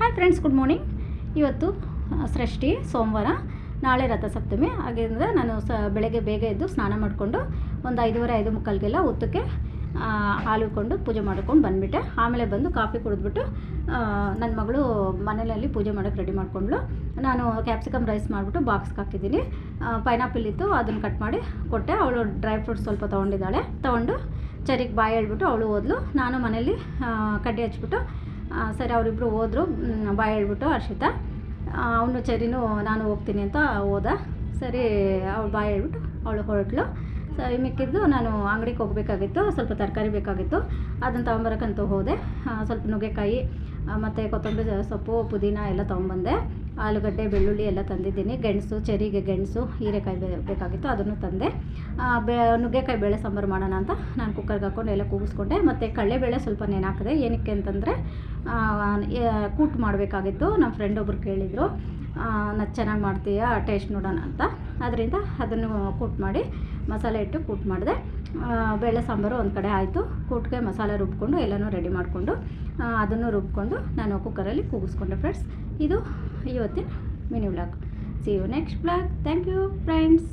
Hi friends, good morning. ಇವತ್ತು ಷಷ್ಠಿ ಸೋಮವಾರ, ನಾಳೆ ರಥಸಪ್ತಮಿ. ಹಾಗೆಂದರೆ ನಾನು ಬೆಳಗ್ಗೆ ಬೇಗ ಎದ್ದು ಸ್ನಾನ ಮಾಡಿಕೊಂಡು ಒಂದು 5:30 5:45ಗೆಲ್ಲ ಹೊತ್ತಕ್ಕೆ ಹಾಲು ಇಟ್ಕೊಂಡು ಪೂಜೆ ಮಾಡ್ಕೊಂಡು ಬಂದುಬಿಟ್ಟೆ. ಆಮೇಲೆ ಬಂದು ಕಾಫಿ ಕುಡಿದ್ಬಿಟ್ಟು ನನ್ನ ಮಗಳು ಮನೆಯಲ್ಲಿ ಪೂಜೆ ಮಾಡೋಕ್ಕೆ ರೆಡಿ ಮಾಡ್ಕೊಂಡ್ಳು. ನಾನು ಕ್ಯಾಪ್ಸಿಕಮ್ ರೈಸ್ ಮಾಡಿಬಿಟ್ಟು ಬಾಕ್ಸ್ಗೆ ಹಾಕಿದ್ದೀನಿ. ಪೈನಾಪಲ್ ಇತ್ತು, ಅದನ್ನು ಕಟ್ ಮಾಡಿ ಕೊಟ್ಟೆ. ಅವಳು ಡ್ರೈ ಫ್ರೂಟ್ಸ್ ಸ್ವಲ್ಪ ತೊಗೊಂಡು ಚರಿಗೆ ಬಾಯಿ ಹೇಳ್ಬಿಟ್ಟು ಅವಳು ಹೋದ್ಲು. ನಾನು ಮನೇಲಿ ಕಡ್ಡಿ ಹಚ್ಬಿಟ್ಟು ಸರಿ ಅವರಿಬ್ಬರು ಹೋದರು. ಬಾಯಿ ಹೇಳ್ಬಿಟ್ಟು ಹರ್ಷಿತಾ, ಅವನು ಚರಿನೂ ನಾನು ಹೋಗ್ತೀನಿ ಅಂತ ಹೋದ. ಸರಿ ಅವಳು ಬಾಯಿ ಹೇಳ್ಬಿಟ್ಟು ಅವಳು ಹೊರಟ್ಲು. ಸರಿ ಮಿಕ್ಕಿದ್ದು ನಾನು ಅಂಗಡಿಗೆ ಹೋಗಬೇಕಾಗಿತ್ತು, ಸ್ವಲ್ಪ ತರಕಾರಿ ಬೇಕಾಗಿತ್ತು, ಅದನ್ನು ತೊಗೊಂಬರೋಕ್ಕಂತೂ ಹೋದೆ. ಸ್ವಲ್ಪ ನುಗ್ಗೆಕಾಯಿ ಮತ್ತು ಕೊತ್ತಂಬರಿ ಸೊಪ್ಪು, ಪುದೀನ ಎಲ್ಲ ತೊಗೊಂಬಂದೆ. ಆಲೂಗಡ್ಡೆ, ಬೆಳ್ಳುಳ್ಳಿ ಎಲ್ಲ ತಂದಿದ್ದೀನಿ. ಗೆಣಸು, ಚರಿಗೆ ಗೆಣಸು, ಹೀರೆಕಾಯಿ ಬೇಕಾಗಿತ್ತು, ಅದನ್ನು ತಂದೆ. ನುಗ್ಗೆಕಾಯಿ ಬೇಳೆ ಸಾಂಬಾರು ಮಾಡೋಣ ಅಂತ ನಾನು ಕುಕ್ಕರ್ಗೆ ಹಾಕ್ಕೊಂಡು ಎಲ್ಲ ಕೂಗಿಸ್ಕೊಂಡೆ. ಮತ್ತು ಕಡಲೆಬೇಳೆ ಸ್ವಲ್ಪ ನೆನೆ ಏನಕ್ಕೆ ಅಂತಂದರೆ ಕೂಟ್ ಮಾಡಬೇಕಾಗಿತ್ತು. ನಮ್ಮ ಫ್ರೆಂಡ್ ಒಬ್ರು ಕೇಳಿದರು, ನಾನು ಚೆನ್ನಾಗಿ ಮಾಡ್ತೀಯಾ, ಟೇಸ್ಟ್ ನೋಡೋಣ ಅಂತ. ಅದರಿಂದ ಅದನ್ನು ಕೂಟ್ ಮಾಡಿ ಮಸಾಲೆ ಇಟ್ಟು ಕೂಟ್ ಮಾಡಿದೆ. ಬೇಳೆ ಸಾಂಬಾರು ಒಂದು ಕಡೆ ಆಯಿತು. ಕೂಟ್ಗೆ ಮಸಾಲೆ ರುಬ್ಕೊಂಡು ಎಲ್ಲನೂ ರೆಡಿ ಮಾಡಿಕೊಂಡು ಅದನ್ನು ರುಬ್ಕೊಂಡು ನಾನು ಕುಕ್ಕರಲ್ಲಿ ಕೂಗಿಸ್ಕೊಂಡೆ. ಫ್ರೆಂಡ್ಸ್, ಇದು ಇವತ್ತಿನ mini vlog. See you next vlog. Thank you friends.